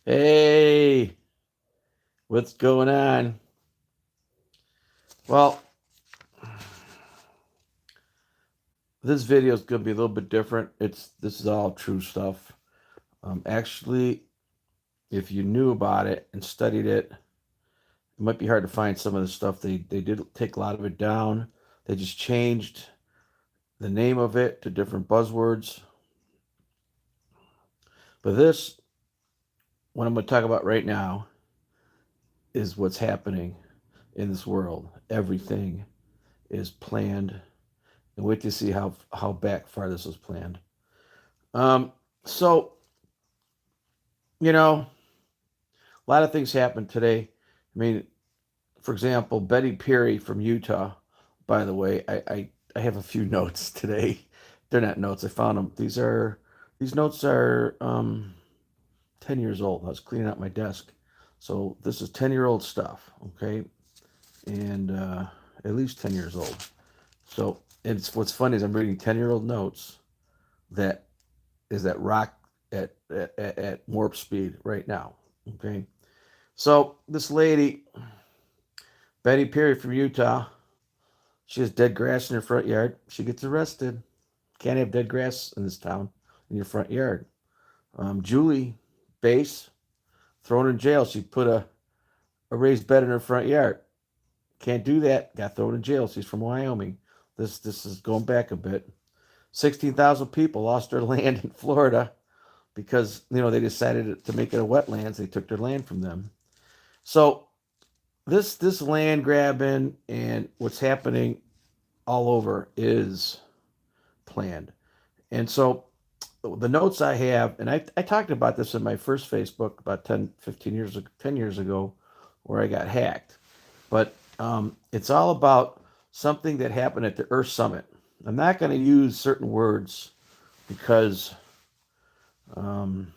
Hey, what's going on? Well, this video is going to be a little bit different. This is all true stuff. Actually, if you knew about it and studied it, it might be hard to find some of the stuff. They did take a lot of it down. They just changed the name of it to different buzzwords. But this, what I'm going to talk about right now, is what's happening in this world. Everything is planned, and wait to see how back far this was planned. So a lot of things happened today. I mean, for example, Betty Peary from Utah. By the way, I have a few notes today. They're not notes. I found them. These notes are 10 years old. I was cleaning out my desk, so this is 10-year-old stuff. Okay, and at least 10 years old. So it's what's funny is I'm reading 10-year-old notes that rock at warp speed right now. Okay, so this lady, Betty Peary from Utah, she has dead grass in her front yard. She gets arrested. Can't have dead grass in this town in your front yard. Julie Bass, thrown in jail. She put a raised bed in her front yard. Can't do that. Got thrown in jail. She's from Wyoming. This is going back a bit. 16,000 people lost their land in Florida because they decided to make it a wetlands. They took their land from them. So this land grabbing and what's happening all over is planned. And so the notes I have, and I talked about this in my first Facebook about 10 years ago, where I got hacked. But it's all about something that happened at the Earth Summit. I'm not going to use certain words because I'm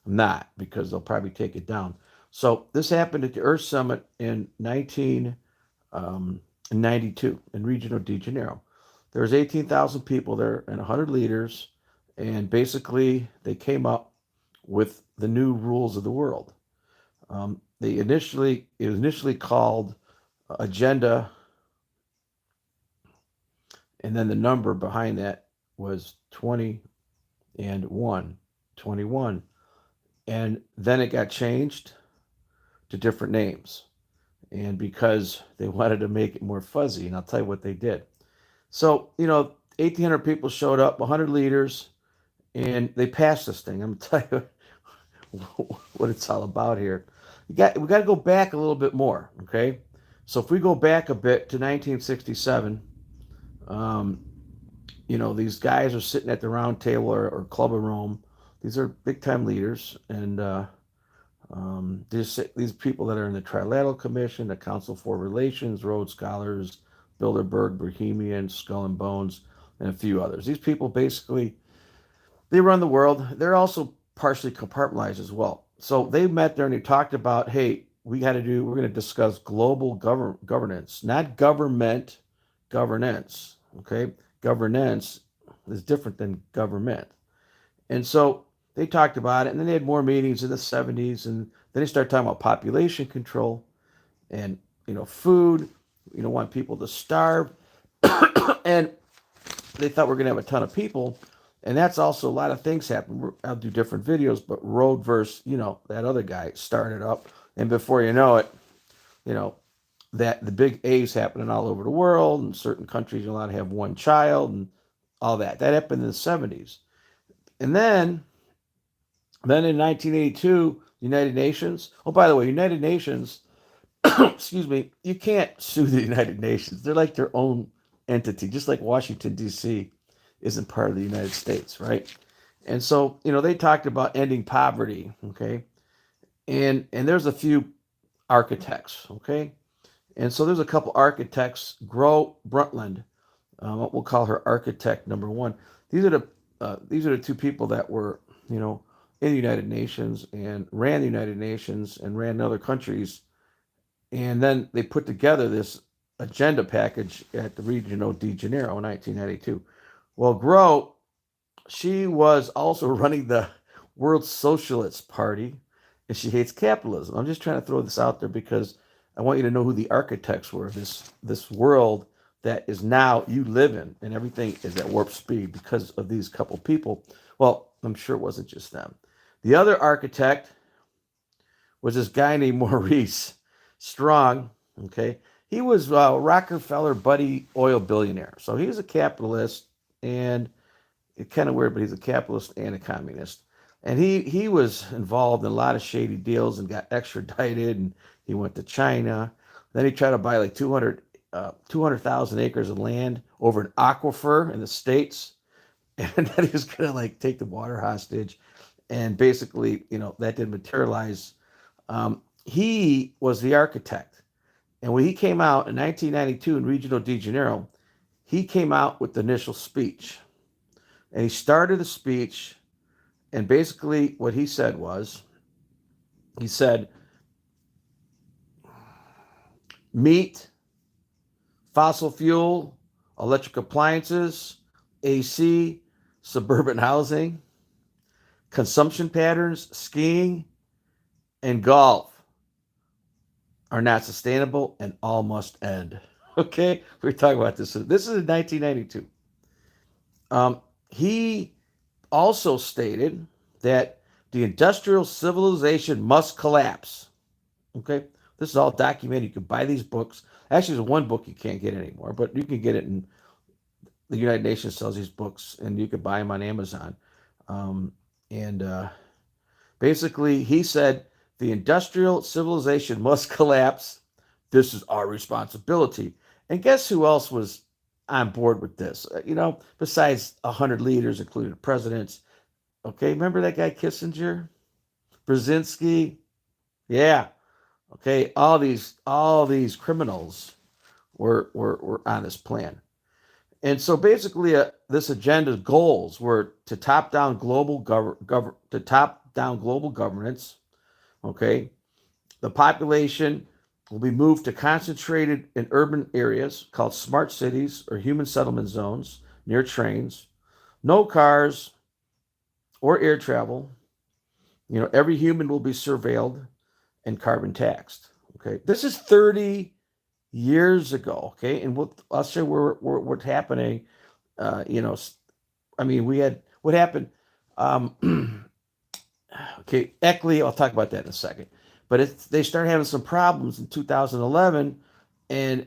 not, because they'll probably take it down. So this happened at the Earth Summit in 1992 in Reu D Janeiro. There was 18,000 people there and 100 leaders, and basically they came up with the new rules of the world. It was initially called Agenda, and then the number behind that was 20 and 21. And then it got changed to different names. And because they wanted to make it more fuzzy, and I'll tell you what they did. So, 1,800 people showed up, 100 leaders, and they passed this thing. I'm going to tell you what it's all about here. We got to go back a little bit more, okay? So if we go back a bit to 1967, these guys are sitting at the round table or Club of Rome. These are big-time leaders, and these people that are in the Trilateral Commission, the Council for Relations, Rhodes Scholars, Bilderberg, Bohemian, Skull and Bones, and a few others. These people basically, they run the world. They're also partially compartmentalized as well. So they met there and they talked about, hey, we're going to discuss global governance, not government governance. Okay, governance is different than government. And so they talked about it, and then they had more meetings in the 70s, and then they started talking about population control and food. You don't want people to starve, and they thought we're going to have a ton of people, and that's also a lot of things happen. I'll do different videos, but Road versus that other guy started up, and before you know it, that the big A's happening all over the world, and certain countries you're allowed to have one child, and all that. That happened in the 70s, and then in 1982, United Nations. Oh, by the way, United Nations. Excuse me. You can't sue the United Nations. They're like their own entity, just like Washington D.C. isn't part of the United States, right? And so they talked about ending poverty, okay, and there's a few architects, okay, and so there's a couple architects. Gro Brundtland, we'll call her architect number one. These are the two people that were in the United Nations and ran the United Nations and ran other countries. And then they put together this agenda package at the Reu D Janeiro in 1992. Well, Gro, she was also running the World Socialist Party. and she hates capitalism. I'm just trying to throw this out there because I want you to know who the architects were of this world that is now you live in, and everything is at warp speed because of these couple people. Well, I'm sure it wasn't just them. The other architect was this guy named Maurice Strong. Okay, he was a Rockefeller buddy oil billionaire. So he was a capitalist, and it's kind of weird, but he's a capitalist and a communist. And he was involved in a lot of shady deals and got extradited, and he went to China. Then he tried to buy like 200,000 acres of land over an aquifer in the States. And then he was going to like take the water hostage. And basically, that didn't materialize. He was the architect. And when he came out in 1992 in Reu D Janeiro, he came out with the initial speech. And he started the speech, and basically what he said was, he said, meat, fossil fuel, electric appliances, AC, suburban housing, consumption patterns, skiing, and golf are not sustainable and all must end. Okay, we're talking about this. This is in 1992. He also stated that the industrial civilization must collapse. Okay, this is all documented. You can buy these books. Actually, there's one book you can't get anymore, but you can get it in the United Nations sells these books, and you can buy them on Amazon. And basically, he said the industrial civilization must collapse. This is our responsibility. And guess who else was on board with this? Besides 100 leaders, including the presidents. Okay, remember that guy Kissinger, Brzezinski? Yeah. Okay, all these criminals were on this plan. And so basically, this agenda's goals were to top down global governance. Okay, the population will be moved to concentrated in urban areas called smart cities or human settlement zones near trains. No cars or air travel. Every human will be surveilled and carbon taxed. Okay, this is 30 years ago. Okay, and I'll say what's happening. We had what happened. Okay, Eckley, I'll talk about that in a second. But they started having some problems in 2011, and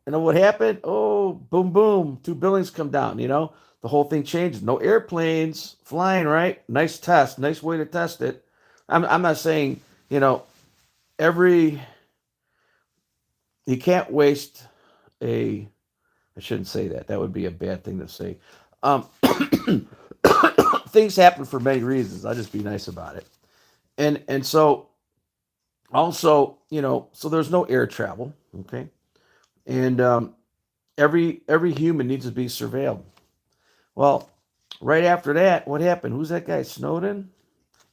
what happened? Oh, boom, boom, 2 buildings come down. The whole thing changes. No airplanes flying. Right? Nice test. Nice way to test it. I'm not saying every you can't waste I shouldn't say that. That would be a bad thing to say. Things happen for many reasons. I'll just be nice about it. And so also, so there's no air travel. Okay. And every human needs to be surveilled. Well, right after that, what happened? Who's that guy? Snowden?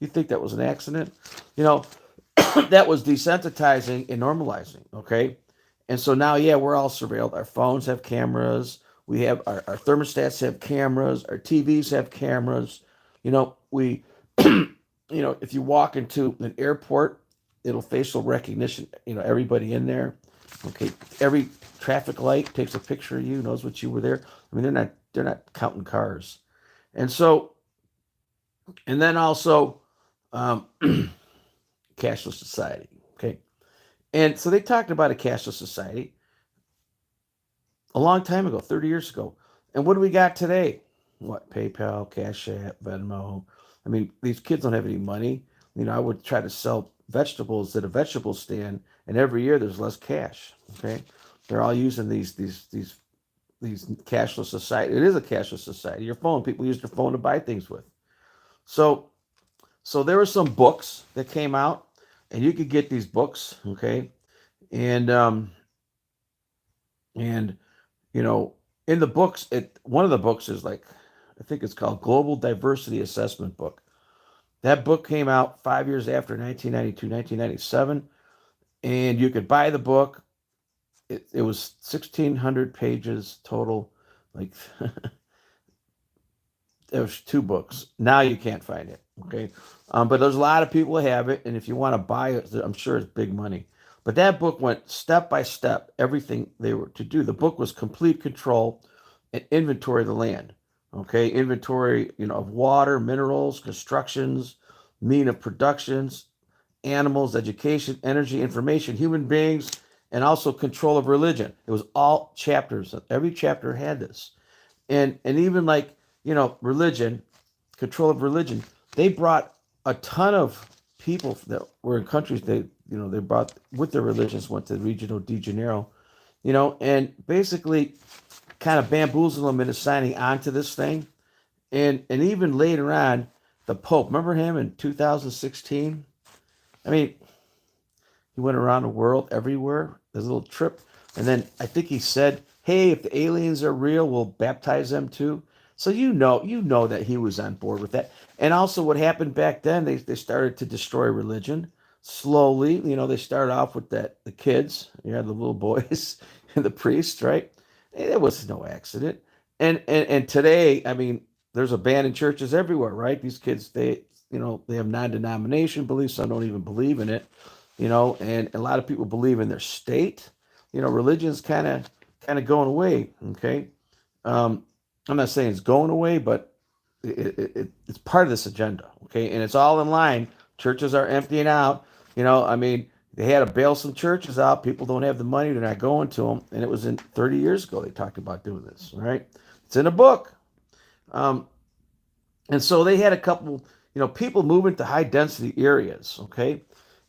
You think that was an accident? That was desensitizing and normalizing. Okay. And so now, yeah, we're all surveilled. Our phones have cameras. We have our thermostats have cameras. Our TVs have cameras. If you walk into an airport, it'll facial recognition. Everybody in there. Okay, every traffic light takes a picture of you, knows what you were there. I mean, they're not counting cars, and then also cashless society. Okay. And so they talked about a cashless society a long time ago, 30 years ago. And what do we got today? What? PayPal, Cash App, Venmo. I mean, these kids don't have any money. I would try to sell vegetables at a vegetable stand, and every year there's less cash. Okay. They're all using these cashless society. It is a cashless society. Your phone, people use their phone to buy things with. So there were some books that came out, and you could get these books, okay? And in the books, one of the books is like, I think it's called Global Diversity Assessment Book. That book came out 5 years after 1992, 1997, and you could buy the book. It was 1,600 pages total. Like, there was 2 books. Now you can't find it, Okay. But there's a lot of people who have it. And if you want to buy it, I'm sure it's big money. But that book went step by step, everything they were to do. The book was complete control and inventory of the land. Okay. Inventory, of water, minerals, constructions, mean of productions, animals, education, energy, information, human beings, and also control of religion. It was all chapters. Every chapter had this. And even like, religion, control of religion, they brought a ton of people that were in countries they brought with their religions, went to Reu D Janeiro, and basically kind of bamboozled them into signing on to this thing. And even later on, the Pope, remember him in 2016? I mean, he went around the world everywhere, this little trip. And then I think he said, hey, if the aliens are real, we'll baptize them too. So you know that he was on board with that. And also what happened back then, they started to destroy religion slowly. They started off with the kids, the little boys and the priests, right? It was no accident. And today, I mean, there's abandoned churches everywhere, right? These kids, they have non-denomination beliefs. Some don't even believe in it, and a lot of people believe in their state. Religion's kind of going away. Okay. I'm not saying it's going away, but it's part of this agenda. Okay. And it's all in line. Churches are emptying out. I mean, they had to bail some churches out. People don't have the money. They're not going to them. And it was in 30 years ago they talked about doing this. All right. It's in a book. Um, and so they had a couple, people moving to high density areas. Okay.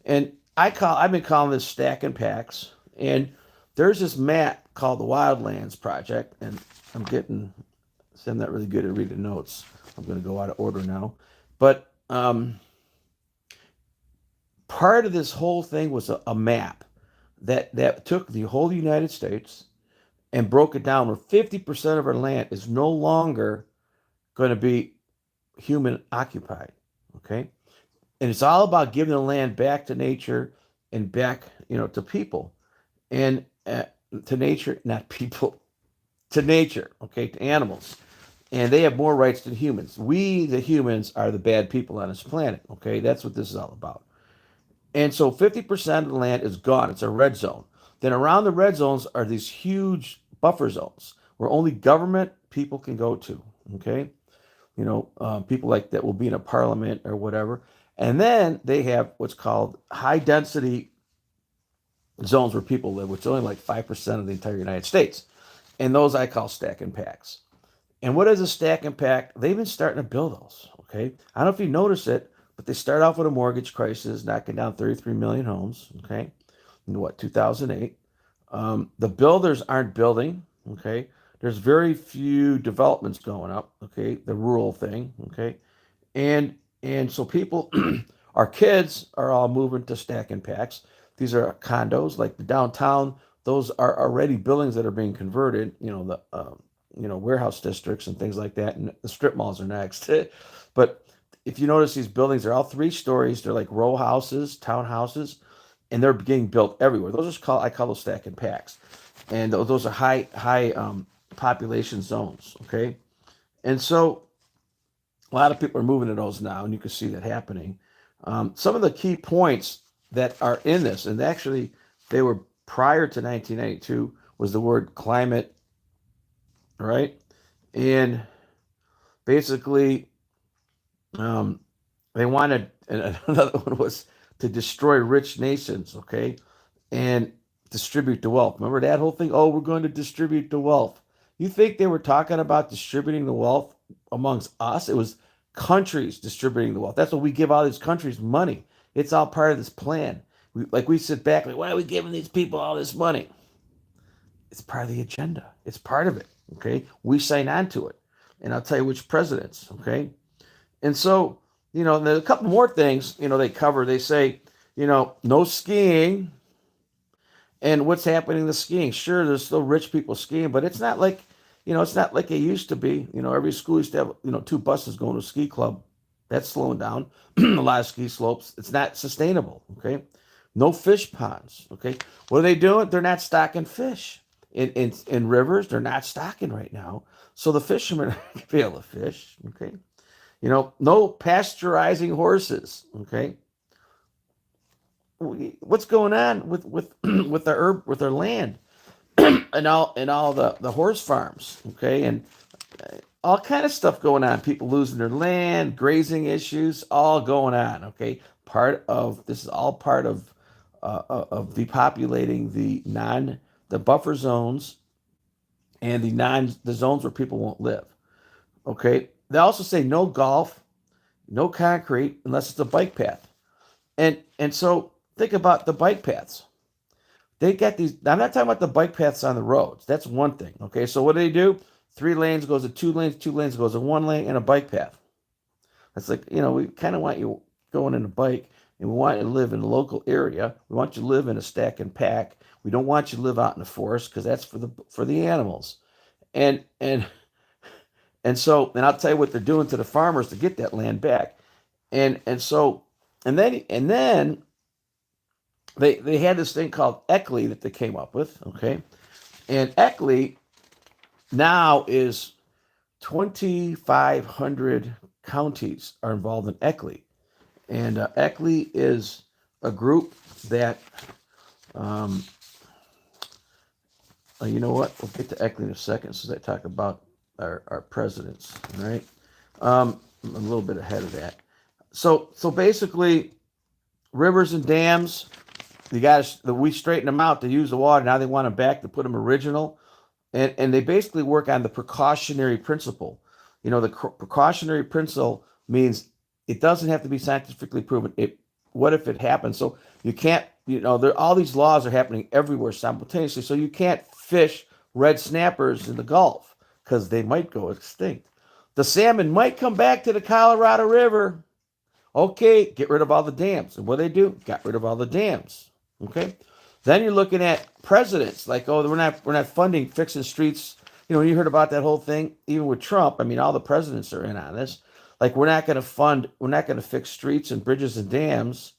And I've been calling this stacking packs. And there's this map called the Wildlands Project. And I'm not really good at reading notes. I'm going to go out of order now. But part of this whole thing was a map that took the whole United States and broke it down where 50% of our land is no longer going to be human occupied. Okay. And it's all about giving the land back to nature and back, to people and to nature, not people, to nature. Okay. To animals. And they have more rights than humans. We, the humans, are the bad people on this planet. Okay. That's what this is all about. And so 50% of the land is gone. It's a red zone. Then around the red zones are these huge buffer zones where only government people can go to. Okay. People like that will be in a parliament or whatever. And then they have what's called high density zones where people live, which is only like 5% of the entire United States. And those I call stack and packs. And what is a stack and pack? They've been starting to build those. Okay. I don't know if you notice it, but they start off with a mortgage crisis, knocking down 33 million homes. Okay. In 2008. The builders aren't building. Okay. There's very few developments going up. Okay. The rural thing. Okay. And so people, our kids are all moving to stack and packs. These are condos like the downtown. Those are already buildings that are being converted. Warehouse districts and things like that. And the strip malls are next. But if you notice, these buildings are all 3 stories. They're like row houses, townhouses, and they're being built everywhere. I call those stack and packs. And those are high population zones. Okay. And so a lot of people are moving to those now, and you can see that happening. Some of the key points that are in this, and actually they were prior to 1992, was the word climate, right? And basically, they wanted, and another one was to destroy rich nations, okay, and distribute the wealth. Remember that whole thing? Oh, we're going to distribute the wealth. You think they were talking about distributing the wealth amongst us? It was countries distributing the wealth. That's what we give all these countries money. It's all part of this plan. We sit back like, why are we giving these people all this money? It's part of the agenda. It's part of it. Okay. We sign on to it. And I'll tell you which presidents. Okay. And so, there's a couple more things, they cover. They say, no skiing. And what's happening in the skiing? Sure, there's still rich people skiing, but it's not like, it's not like it used to be. Every school used to have, 2 buses going to a ski club. That's slowing down. A lot of ski slopes. It's not sustainable. Okay. No fish ponds. Okay. What are they doing? They're not stocking fish in rivers. They're not stocking right now. So the fishermen are going to be able to fish. Okay. No pasteurizing horses. Okay, what's going on with with our land and all the horse farms? Okay, and all kind of stuff going on. People losing their land, grazing issues, all going on. Okay, this is all part of depopulating the buffer zones and the zones where people won't live. Okay, they also say no golf, no concrete unless it's a bike path. And so think about the bike paths. They get these. I'm not talking about the bike paths on the roads. That's one thing. Okay, so what do? 3 lanes goes to 2 lanes, 2 lanes goes to 1 lane, and a bike path. That's like, we kind of want you going in a bike, and we want you to live in a local area. We want you to live in a stack and pack. We don't want you to live out in the forest because that's for the animals. And and and I'll tell you what they're doing to the farmers to get that land back. And then they had this thing called ECLI that they came up with. Okay, and ECLI now is 2,500 counties are involved in ECLI. And ECLI is a group that, um, you know what? We'll get to ECLI in a second since I talk about our presidents, right? I'm a little bit ahead of that. So basically, rivers and dams, we straighten them out to use the water. Now they want them back to put them original. And they basically work on the precautionary principle. The precautionary principle means it doesn't have to be scientifically proven. What if it happens? So you can't, all these laws are happening everywhere simultaneously. So you can't fish red snappers in the Gulf because they might go extinct. The salmon might come back to the Colorado River. Okay, get rid of all the dams. And what do? Got rid of all the dams. Okay. Then you're looking at presidents like, oh, we're not funding fixing streets. When you heard about that whole thing, even with Trump, I mean, all the presidents are in on this. Like, we're not going to fix streets and bridges and dams,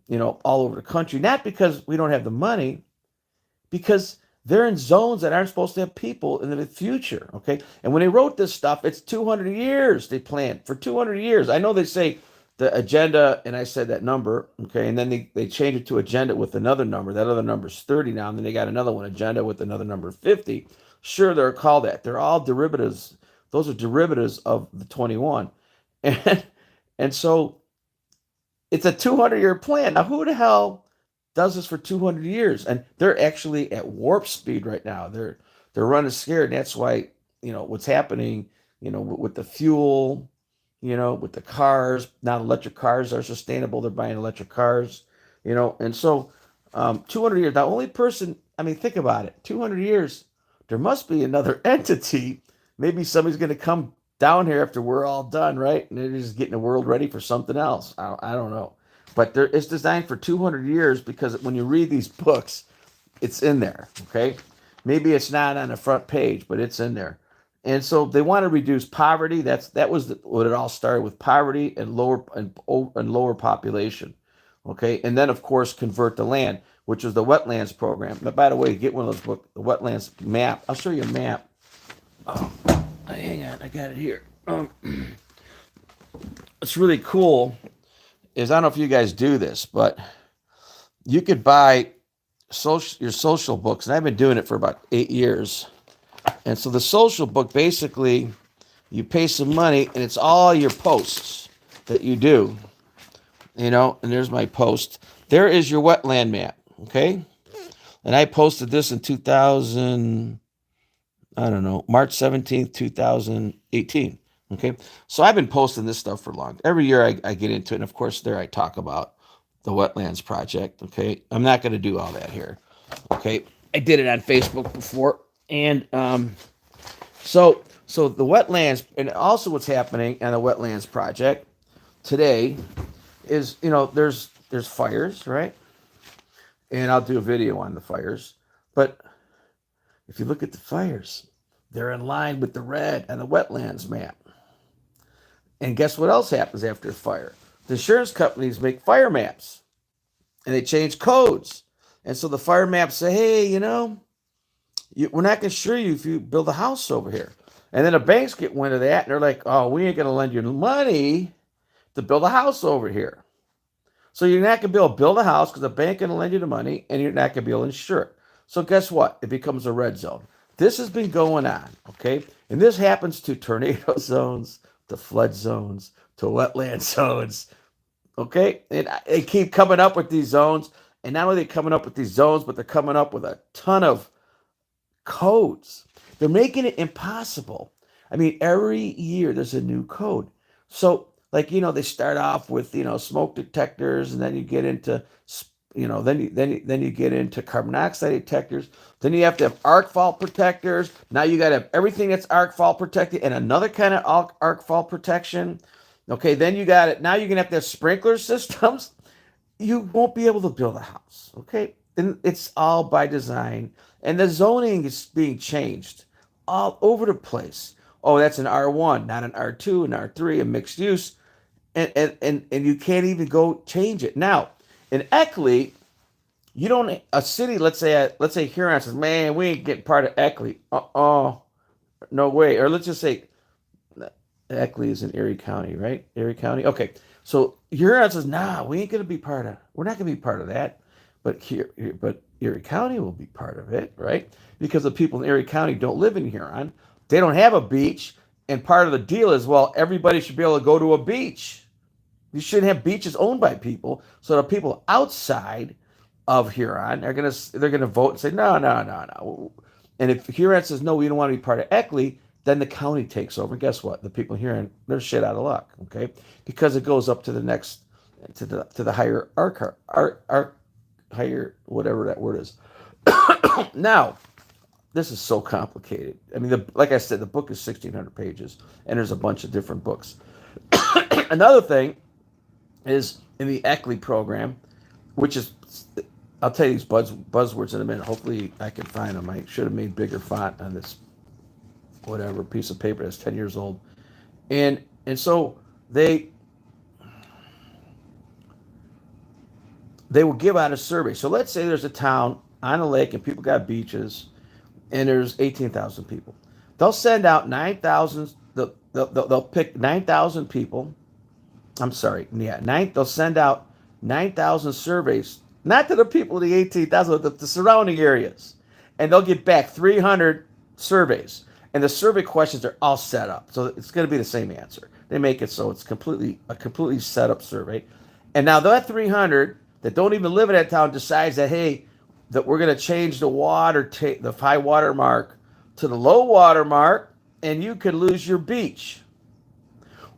all over the country. Not because we don't have the money, because they're in zones that aren't supposed to have people in the future. Okay. And when they wrote this stuff, it's 200 years they planned for 200 years. I know they say the agenda, and I said that number, okay, and then they changed it to agenda with another number. That other number is 30 now, and then they got another one, agenda with another number 50. Sure, they're called that. They're all derivatives. Those are derivatives of the 21. And so it's a 200-year plan. Now, who the hell does this for 200 years? And they're actually at warp speed right now. They're running scared, and that's why, what's happening, with the fuel, with the cars. Now electric cars are sustainable. They're buying electric cars, and so 200 years. The only person, I mean, think about it. 200 years, there must be another entity. Maybe somebody's going to come down here after we're all done, right? And they're just getting the world ready for something else. I don't know. But it's designed for 200 years because when you read these books, it's in there, okay? Maybe it's not on the front page, but it's in there. And so they want to reduce poverty. That was what it all started with: poverty and lower population. Okay, and then of course convert the land, which is the wetlands program. Now, by the way, get one of those books, the wetlands map. I'll show you a map. Oh, hang on, I got it here. What's really cool is, I don't know if you guys do this, but you could buy your social books, and I've been doing it for about 8 years. And so the social book, basically, you pay some money, and it's all your posts that you do, and there's my post. There is your wetland map, okay? And I posted this in 2000, I don't know, March 17th, 2018, okay? So I've been posting this stuff for long. Every year I get into it, and of course there I talk about the Wetlands Project, okay? I'm not going to do all that here, okay? I did it on Facebook before. And so the wetlands, and also what's happening on the Wetlands Project today is, there's fires, right? And I'll do a video on the fires. But if you look at the fires, they're in line with the red on the wetlands map. And guess what else happens after a fire? The insurance companies make fire maps, and they change codes. And so the fire maps say, hey, we're not going to insure you if you build a house over here. And then the banks get wind of that, and they're like, oh, we ain't going to lend you money to build a house over here. So you're not going to be able to build a house because the bank going to lend you the money, and you're not going to be able to insure it. So guess what? It becomes a red zone. This has been going on, okay? And this happens to tornado zones, to flood zones, to wetland zones, okay? And they keep coming up with these zones. And not only are they coming up with these zones, but they're coming up with a ton of codes. They're making it impossible. I mean, every year there's a new code. So, like, they start off with, smoke detectors, and then you get into, then you get into carbon monoxide detectors. Then you have to have arc fault protectors. Now you got to have everything that's arc fault protected and another kind of arc fault protection. Okay, then you got it. Now you're gonna have to have sprinkler systems. You won't be able to build a house. Okay, and it's all by design. And the zoning is being changed all over the place. Oh, that's an R1, not an R2, an R3, a mixed use, and you can't even go change it now. In Eckley, you don't a city. Let's say Huron says, "Man, we ain't getting part of Eckley." No way. Or let's just say Eckley is in Erie County, right? Erie County. Okay, so Huron says, "Nah, we ain't gonna be part of. We're not gonna be part of that." But Erie County will be part of it, right? Because the people in Erie County don't live in Huron. They don't have a beach, and part of the deal is, well, everybody should be able to go to a beach. You shouldn't have beaches owned by people. So the people outside of Huron they're gonna vote and say no, no, no, no. And if Huron says no, we don't want to be part of Eckley, then the county takes over. And guess what? The people in Huron, they're shit out of luck, okay? Because it goes up to the next to the higher higher whatever that word is. Now, this is so complicated. I mean, like I said, the book is 1,600 pages, and there's a bunch of different books. Another thing is in the Eckley program, which is, I'll tell you these buzzwords in a minute. Hopefully I can find them. I should have made bigger font on this whatever piece of paper that's 10 years old. And so they will give out a survey. So let's say there's a town on a lake and people got beaches, and there's 18,000 people. They'll send out 9,000. They'll pick 9,000 people. I'm sorry, yeah, they'll send out 9,000 surveys, not to the people of the 18,000, but the surrounding areas, and they'll get back 300 surveys, and the survey questions are all set up, so it's going to be the same answer. They make it so it's a completely set up survey, and now that 300 that don't even live in that town decides that, hey, that we're going to change the the high water mark to the low water mark, and you could lose your beach.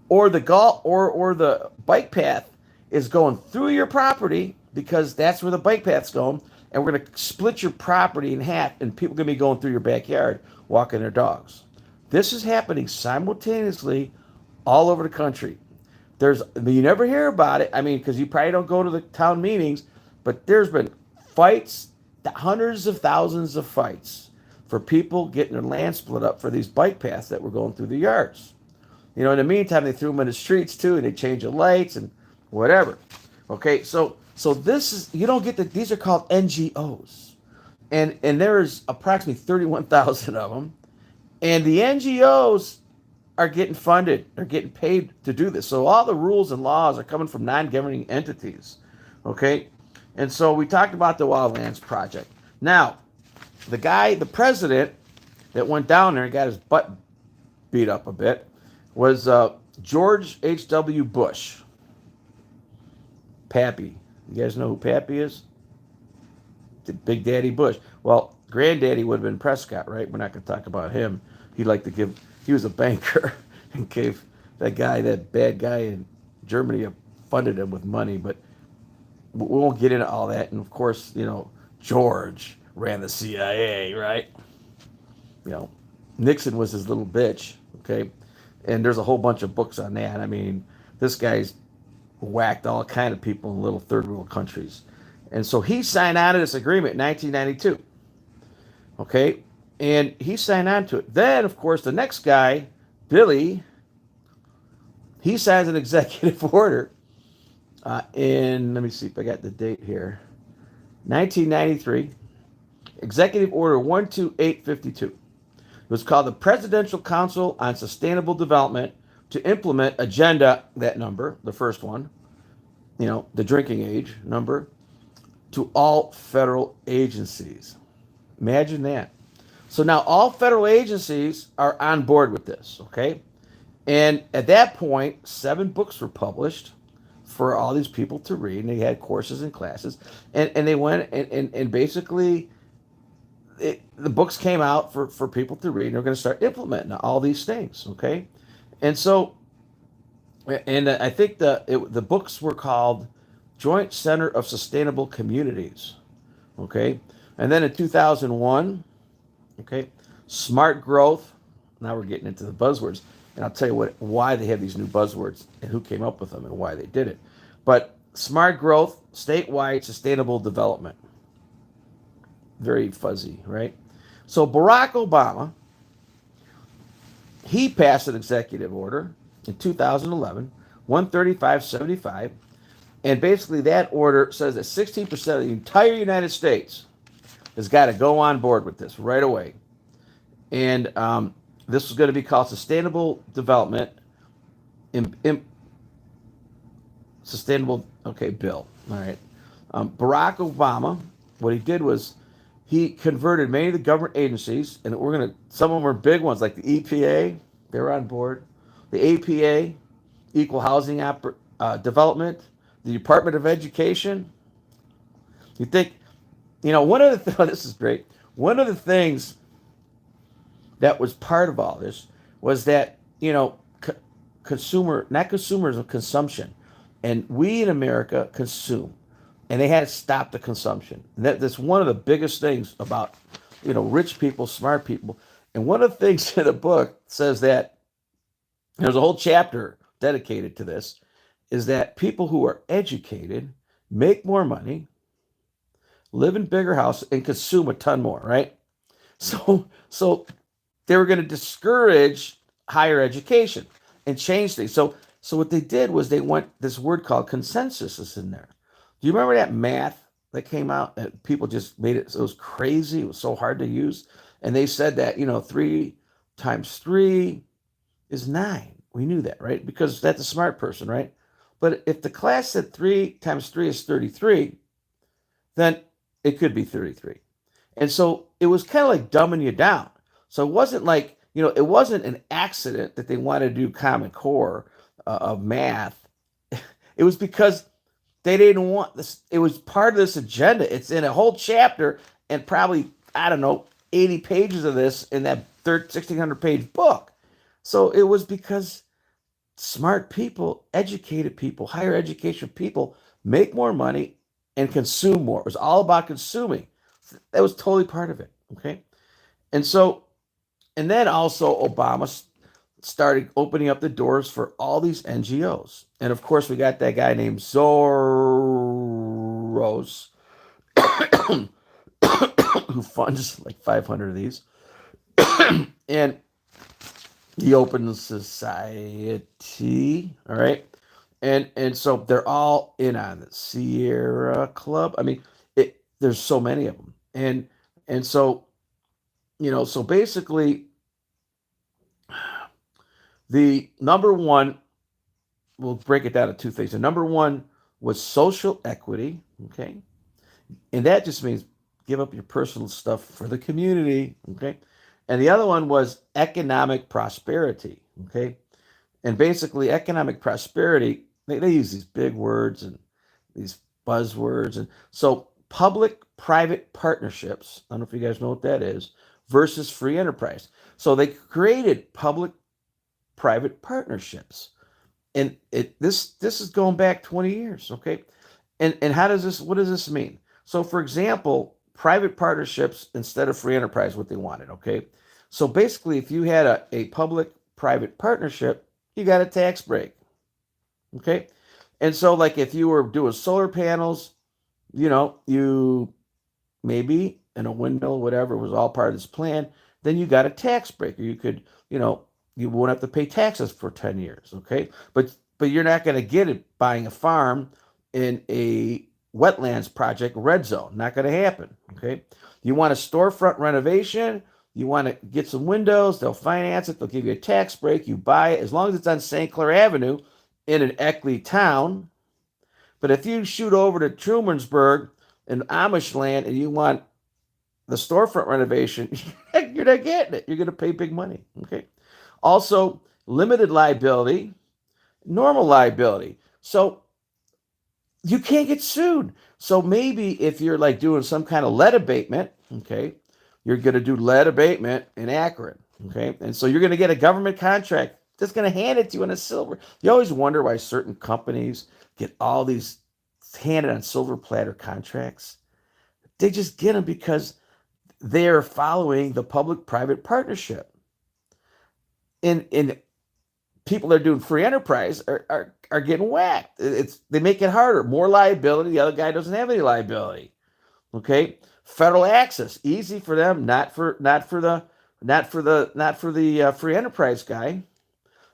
Or the the bike path is going through your property because that's where the bike path's going, and we're going to split your property in half, and people are going to be going through your backyard walking their dogs. This is happening simultaneously all over the country. You never hear about it. I mean, because you probably don't go to the town meetings, but there's been fights, hundreds of thousands of fights for people getting their land split up for these bike paths that were going through the yards. In the meantime, they threw them in the streets too, and they changed the lights and whatever. Okay, so this is, you don't get that. These are called NGOs, and there's approximately 31,000 of them, and the NGOs are getting funded, they're getting paid to do this. So all the rules and laws are coming from non-governing entities. Okay, and so we talked about the Wildlands Project. Now, the president that went down there and got his butt beat up a bit was George H.W. Bush. Pappy. You guys know who Pappy is? The Big Daddy Bush. Well, Granddaddy would have been Prescott, right? We're not going to talk about him. He was a banker and gave that bad guy in Germany, funded him with money, but we won't get into all that. And of course, George ran the CIA, right? Nixon was his little bitch, okay? And there's a whole bunch of books on that. I mean, this guy's whacked all kind of people in little third world countries. And so he signed on to this agreement in 1992. Okay? And he signed on to it. Then, of course, the next guy, Billy, he signs an executive order let me see if I got the date here, 1993, Executive Order 12852. was called the Presidential Council on Sustainable Development to implement agenda, that number, the first one, the drinking age number, to all federal agencies. Imagine that. So now all federal agencies are on board with this, okay? And at that point, 7 books were published for all these people to read, and they had courses and classes. And they went and basically the books came out for people to read, and they're going to start implementing all these things, okay? And so, and I think the books were called Joint Center of Sustainable Communities, okay? And then in 2001, okay, smart growth. Now we're getting into the buzzwords, and I'll tell you why they have these new buzzwords and who came up with them and why they did it. But smart growth, statewide sustainable development. Very fuzzy, right? So Barack Obama, he passed an executive order in 2011, 13575, and basically that order says that 16% of the entire United States has got to go on board with this right away. And this was going to be called Sustainable Development Sustainable, bill. All right. Barack Obama, what he did was he converted many of the government agencies, and some of them were big ones like the EPA, they were on board, the APA, Equal Housing Development, the Department of Education. You think, one of the this is great. One of the things that was part of all this was that, consumerism, consumption. And we in America consume. And they had to stop the consumption. And that's one of the biggest things about, rich people, smart people. And one of the things in the book says that there's a whole chapter dedicated to this, is that people who are educated make more money, live in bigger houses, and consume a ton more, right? So they were going to discourage higher education and change things. So what they did was they went, this word called consensus is in there. Do you remember that math that came out? And people just made it, it was crazy. It was so hard to use. And they said that, 3 times 3 is 9. We knew that, right? Because that's a smart person, right? But if the class said 3 times 3 is 33, then it could be 33. And so it was kind of like dumbing you down. So it wasn't like, it wasn't an accident that they wanted to do Common Core of math. It was because they didn't want this. It was part of this agenda. It's in a whole chapter and probably, 80 pages of this in that 1,600-page book. So it was because smart people, educated people, higher education people make more money and consume more. It was all about consuming. That was totally part of it, okay? And then also Obama started opening up the doors for all these NGOs. And of course, we got that guy named Soros, who funds like 500 of these. And the Open Society, all right? And so they're all in on the Sierra Club. I mean, there's so many of them. And so, so basically, the number one, we'll break it down to 2 things. The number one was social equity, okay? And that just means give up your personal stuff for the community, okay? And the other one was economic prosperity, okay? And basically, economic prosperity, they use these big words and these buzzwords. And so public-private partnerships, I don't know if you guys know what that is, versus free enterprise. So they created public-private partnerships. And this is going back 20 years, okay? And what does this mean? So for example, private partnerships instead of free enterprise, what they wanted, okay? So basically, if you had a public-private partnership, you got a tax break, okay? And so like if you were doing solar panels, you maybe in a windmill, whatever, was all part of this plan, then you got a tax break. Or you could, you won't have to pay taxes for 10 years, okay? But you're not going to get it buying a farm in a wetlands project red zone. Not going to happen, okay? You want a storefront renovation, You want to get some windows, they'll finance it, they'll give you a tax break, you buy it, as long as it's on St. Clair Avenue in an Eckley town. But if you shoot over to Trumansburg in Amish land and you want the storefront renovation, you're not getting it. You're going to pay big money. Okay. Also, limited liability, normal liability. So you can't get sued. So maybe if you're like doing some kind of lead abatement, okay, you're going to do lead abatement in Akron, okay, and so you're going to get a government contract that's going to hand it to you in a silver. You always wonder why certain companies get all these handed on silver platter contracts. They just get them because they're following the public-private partnership. In people that are doing free enterprise are getting whacked. They make it harder, more liability. The other guy doesn't have any liability. Okay, federal access, easy for them, not for the free enterprise guy.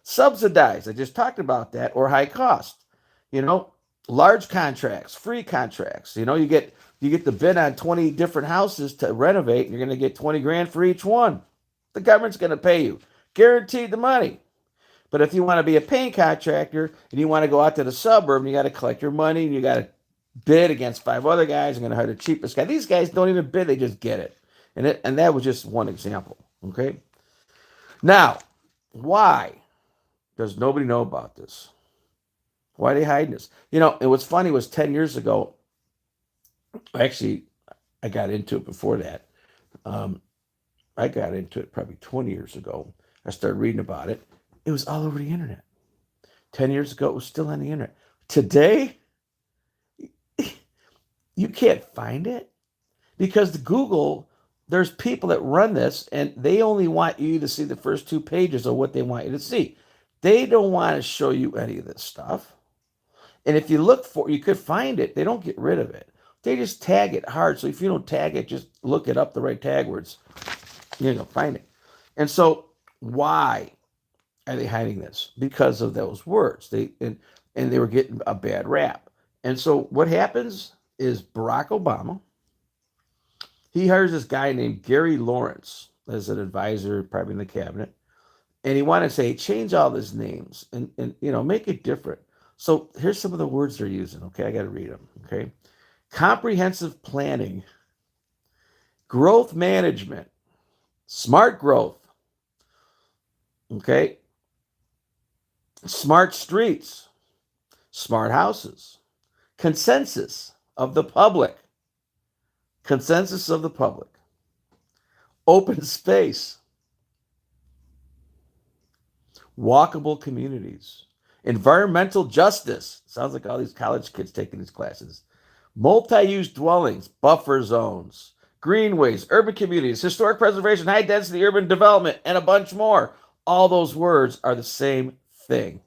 Subsidized, I just talked about that, or high cost. You know, large contracts, free contracts. You know, you get the bid on 20 different houses to renovate, and you're going to get 20 grand for each one. The government's going to pay you, guaranteed the money. But if you want to be a paint contractor and you want to go out to the suburb, and you got to collect your money and you got to bid against 5 other guys. I'm going to hire the cheapest guy. These guys don't even bid; they just get it. And that was just one example. Okay. Now, why does nobody know about this? Why are they hiding this? You know, and what's funny was 10 years ago. Actually, I got into it before that. I got into it probably 20 years ago. I started reading about it. It was all over the internet. 10 years ago, it was still on the internet. Today, you can't find it because the Google, there's people that run this and they only want you to see the first 2 pages of what they want you to see. They don't want to show you any of this stuff. And if you look for it, you could find it. They don't get rid of it. They just tag it hard. So if you don't tag it, just look it up, the right tag words, you're going to find it. And so why are they hiding this? Because of those words. And they were getting a bad rap. And so what happens is Barack Obama, he hires this guy named Gary Lawrence as an advisor, probably in the cabinet. And he wanted to say, change all these names and make it different. So here's some of the words they're using. Okay, I got to read them. Okay. Comprehensive planning, growth management, smart growth. Okay. Smart streets, smart houses, consensus of the public, open space, walkable communities, environmental justice. Sounds like all these college kids taking these classes. Multi-use dwellings, buffer zones, greenways, urban communities, historic preservation, high density urban development, and a bunch more. All those words are the same thing.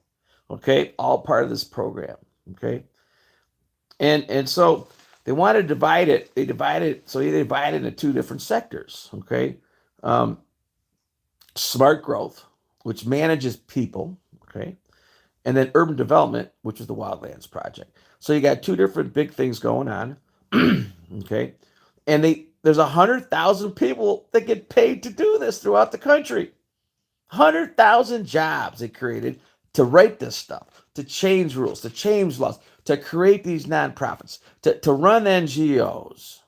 Okay, all part of this program. Okay, and so they want to divide it. They divide it into 2 different sectors. Okay, smart growth, which manages people. Okay, and then urban development, which is the Wildlands Project. So you got 2 different big things going on. Okay, and there's 100,000 people that get paid to do this throughout the country. 100,000 jobs they created to write this stuff, to change rules, to change laws, to create these nonprofits, to run NGOs,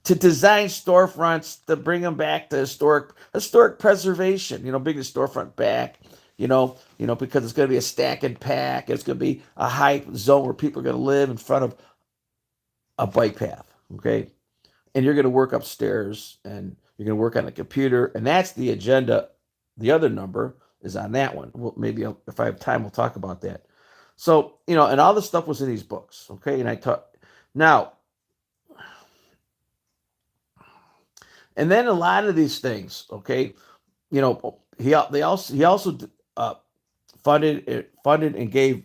to design storefronts, to bring them back to historic preservation. Bring the storefront back. Because it's going to be a stack and pack. It's going to be a high zone where people are going to live in front of a bike path. Okay, and you're going to work upstairs and you're going to work on the computer, and that's the agenda. The other number is on that one. Well, maybe if I have time, we'll talk about that. So, and all this stuff was in these books. Okay, and I taught now, and then a lot of these things. Okay, he also funded and gave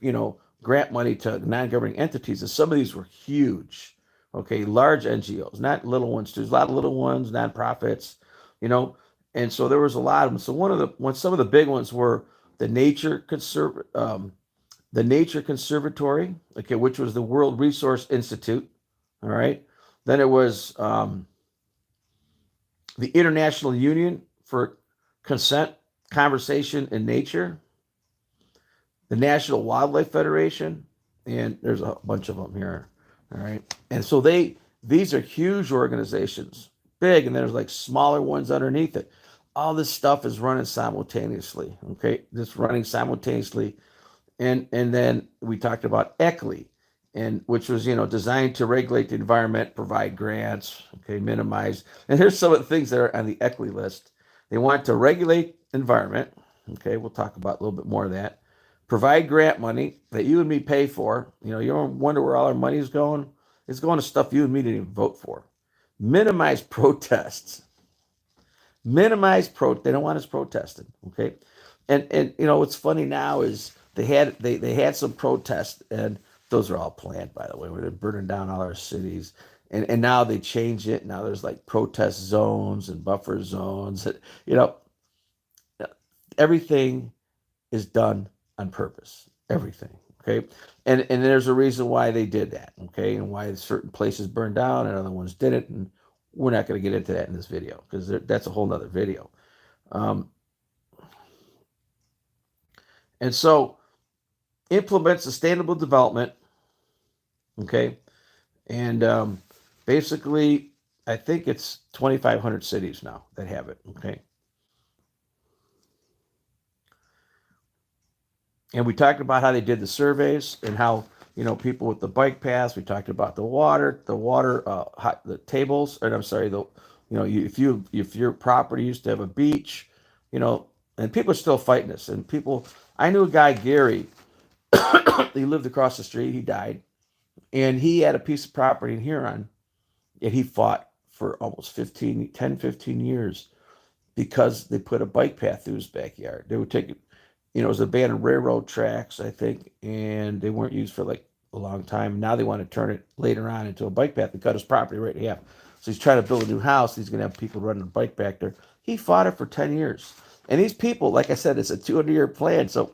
grant money to non-governing entities, and some of these were huge. Okay, large NGOs, not little ones. There's a lot of little ones, nonprofits, and so there was a lot of them. So some of the big ones were the Nature Conservatory, okay, which was the World Resource Institute. All right, then it was the International Union for Consent, Conversation, and Nature, the National Wildlife Federation, and there's a bunch of them here. All right. And so these are huge organizations, big, and there's like smaller ones underneath it. All this stuff is running simultaneously. Okay. Just running simultaneously. And then we talked about ECLI, and which was, designed to regulate the environment, provide grants, okay, minimize. And here's some of the things that are on the ECLI list. They want to regulate environment. Okay, we'll talk about a little bit more of that. Provide grant money that you and me pay for. You don't wonder where all our money is going. It's going to stuff you and me didn't even vote for. Minimize protests. They don't want us protesting. Okay, and what's funny now is they had some protests, and those are all planned, by the way, where they're burning down all our cities. And now they change it. Now there's like protest zones and buffer zones. You know, everything is done on purpose. Everything. Okay. And there's a reason why they did that. Okay. And why certain places burned down and other ones didn't. And we're not going to get into that in this video because that's a whole nother video. And so implement sustainable development. Okay. And basically, I think it's 2,500 cities now that have it. Okay. And we talked about how they did the surveys and how, people with the bike paths. We talked about the water, the tables, or I'm sorry, if your property used to have a beach, and people are still fighting this. And I knew a guy, Gary, he lived across the street. He died, and he had a piece of property in Huron, and he fought for almost 10, 15 years because they put a bike path through his backyard. They would take it. It was abandoned railroad tracks, I think, and they weren't used for like a long time. Now they want to turn it later on into a bike path and cut his property right in half. So he's trying to build a new house. He's going to have people running a bike back there. He fought it for 10 years. And these people, like I said, it's a 200-year plan. So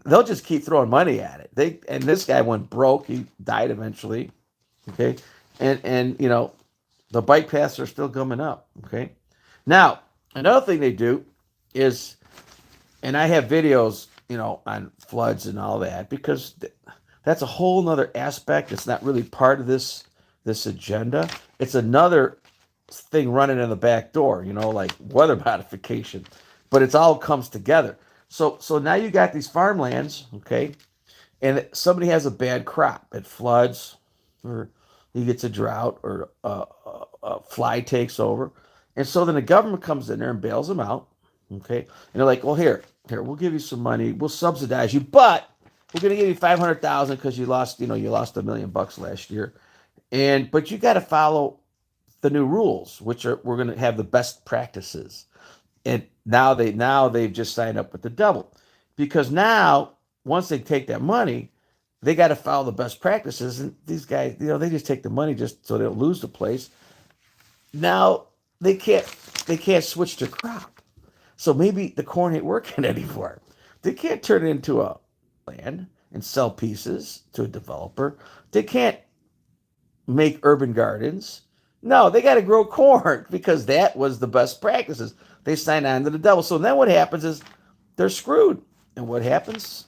they'll just keep throwing money at it. And this guy went broke. He died eventually. Okay. And the bike paths are still coming up. Okay. Now, another thing they do is, and I have videos, on floods and all that, because that's a whole nother aspect. It's not really part of this agenda. It's another thing running in the back door, like weather modification, but it's all comes together. So now you got these farmlands, okay, and somebody has a bad crop. It floods, or he gets a drought, or a fly takes over, and so then the government comes in there and bails them out. Okay. And they're like, well, here, we'll give you some money. We'll subsidize you, but we're going to give you 500,000 because you lost $1 million last year. But you got to follow the new rules, which we're going to have the best practices. And now they've just signed up with the devil, because now once they take that money, they got to follow the best practices. And these guys, they just take the money just so they don't lose the place. Now they can't switch their crop. So maybe the corn ain't working anymore. They can't turn it into a land and sell pieces to a developer. They can't make urban gardens. No, they got to grow corn because that was the best practices. They signed on to the devil. So then what happens is they're screwed. And what happens?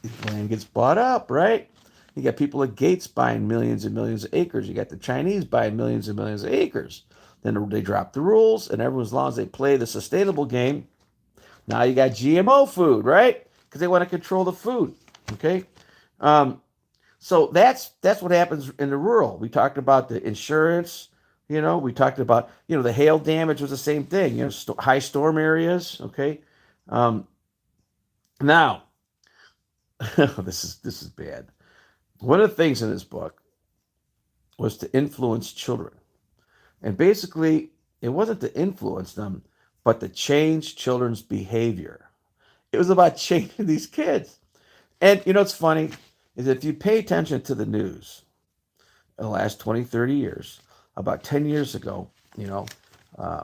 The land gets bought up, right? You got people at Gates buying millions and millions of acres. You got the Chinese buying millions and millions of acres. Then they drop the rules, and as long as they play the sustainable game, now you got GMO food, right? Because they want to control the food. Okay, so that's what happens in the rural. We talked about the insurance. We talked about the hail damage was the same thing. High storm areas. Okay, now this is bad. One of the things in this book was to influence children. And basically, it wasn't to influence them, but to change children's behavior. It was about changing these kids. And what's funny is if you pay attention to the news in the last 20, 30 years, about 10 years ago,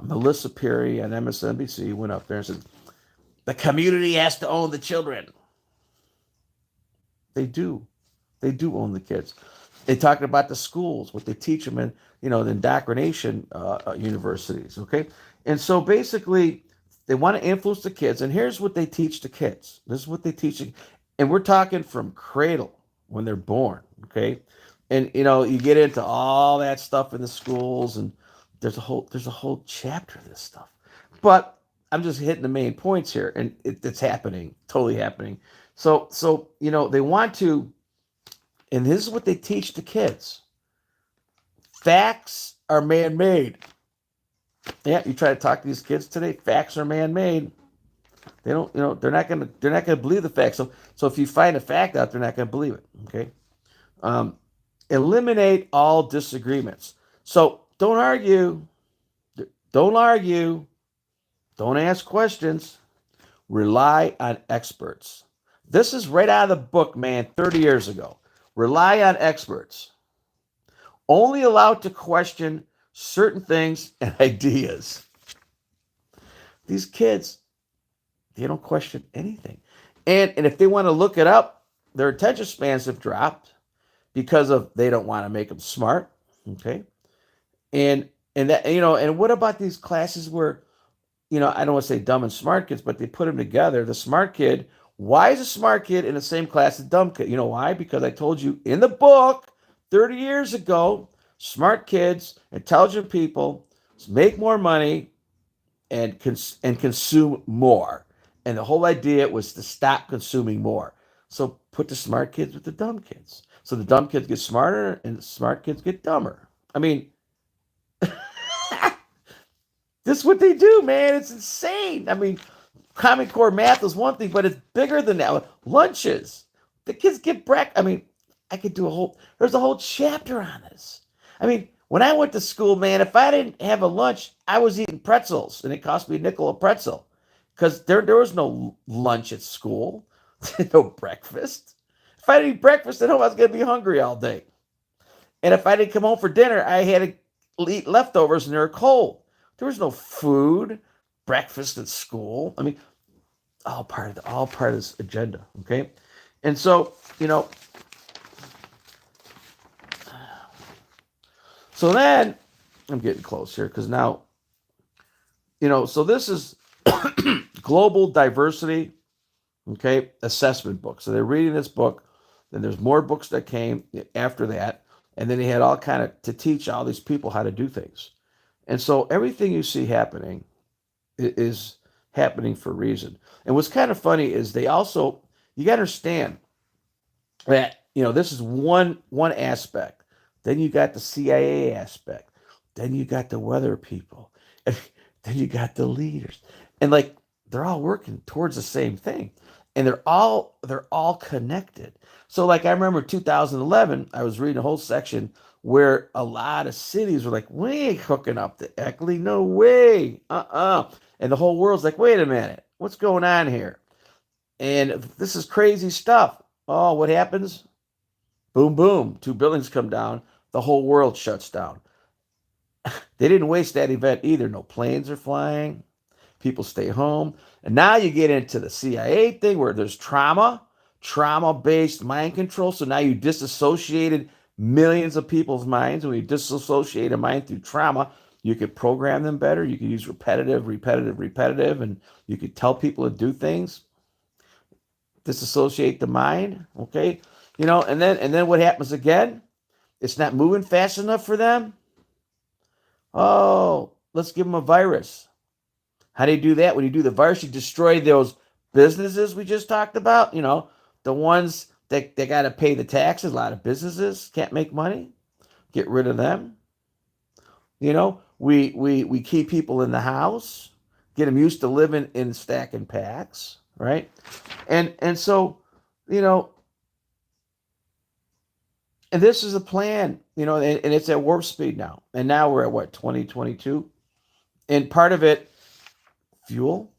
Melissa Perry on MSNBC went up there and said, the community has to own the children. They do. They do own the kids. They talk about the schools, what they teach them in, the indoctrination universities. Okay, and so basically, they want to influence the kids. And here's what they teach the kids. This is what they teach, and we're talking from cradle when they're born. Okay, and you get into all that stuff in the schools, and there's a whole chapter of this stuff. But I'm just hitting the main points here, and it's happening, totally happening. So they want to, and this is what they teach the kids. Facts are man-made. Yeah, you try to talk to these kids today. Facts are man-made. They don't, they're not gonna believe the facts. So if you find a fact out, they're not gonna believe it. Okay. Um, Eliminate all disagreements. So don't argue. Don't argue. Don't ask questions. Rely on experts. This is right out of the book, man, 30 years ago. Rely on experts. Only allowed to question certain things and ideas. These kids, they don't question anything. And if they want to look it up, their attention spans have dropped because of they don't want to make them smart. Okay. And what about these classes where, I don't want to say dumb and smart kids, but they put them together. The smart kid, why is a smart kid in the same class as a dumb kid? You know why? Because I told you in the book 30 years ago, smart kids, intelligent people make more money and consume more. And the whole idea was to stop consuming more. So put the smart kids with the dumb kids. So the dumb kids get smarter and the smart kids get dumber. I mean, this is what they do, man. It's insane. I mean, Common Core math is one thing, but it's bigger than that. Lunches. The kids get breakfast. I mean, I could do there's a whole chapter on this. I mean, when I went to school, man, if I didn't have a lunch, I was eating pretzels, and it cost me a nickel a pretzel because there was no lunch at school, no breakfast. If I didn't eat breakfast at home, I was going to be hungry all day. And if I didn't come home for dinner, I had to eat leftovers, and they were cold. There was no food, breakfast at school. I mean, all part of this agenda. Okay, and so so then I'm getting close here because now, so this is global diversity, okay, assessment book. So they're reading this book. Then there's more books that came after that, and then he had all kind of to teach all these people how to do things. And so everything you see happening is happening for a reason. And what's kind of funny is you got to understand that, this is one aspect. Then you got the CIA aspect. Then you got the weather people. And then you got the leaders. And like they're all working towards the same thing. And they're all connected. So like I remember 2011, I was reading a whole section where a lot of cities were like, we ain't hooking up to Eckley, no way. And the whole world's like, wait a minute, what's going on here? And this is crazy stuff. Oh, what happens? Boom, boom. 2 buildings come down. The whole world shuts down. They didn't waste that event either. No planes are flying. People stay home. And now you get into the CIA thing where there's trauma-based mind control. So now you disassociated millions of people's minds. When you disassociate a mind through trauma, you could program them better. You could use repetitive, and you could tell people to do things. Disassociate the mind, okay? And then what happens again? It's not moving fast enough for them. Oh, let's give them a virus. How do you do that? When you do the virus, you destroy those businesses we just talked about. The ones that they got to pay the taxes. A lot of businesses can't make money. Get rid of them. We keep people in the house, get them used to living in stacking packs, right? And so, and this is a plan, and it's at warp speed now. And now we're at what, 2022? And part of it, fuel,